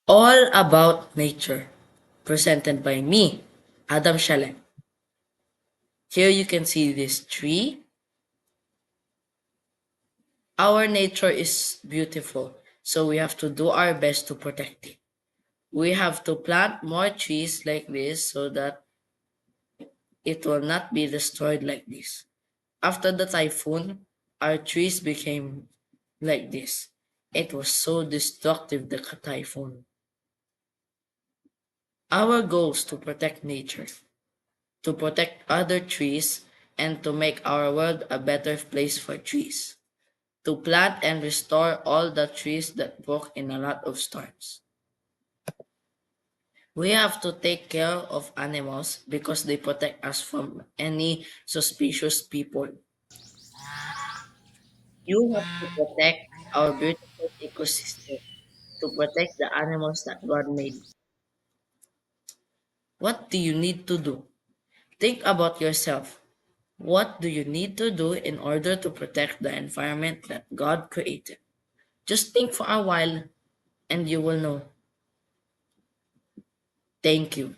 All About Nature, presented by me, Adam Shalem. Here you can see this tree. Our nature is beautiful, so we have to do our best to protect it. We have to plant more trees like this so that it will not be destroyed like this. After the typhoon, our trees became like this. It was so destructive, the typhoon. Our goal is to protect nature, to protect other trees, and to make our world a better place for trees, to plant and restore all the trees that broke in a lot of storms. We have to take care of animals because they protect us from any suspicious people. You have to protect our beautiful ecosystem, to protect the animals that God made. What do you need to do? Think about yourself. What do you need to do in order to protect the environment that God created? Just think for a while and you will know. Thank you.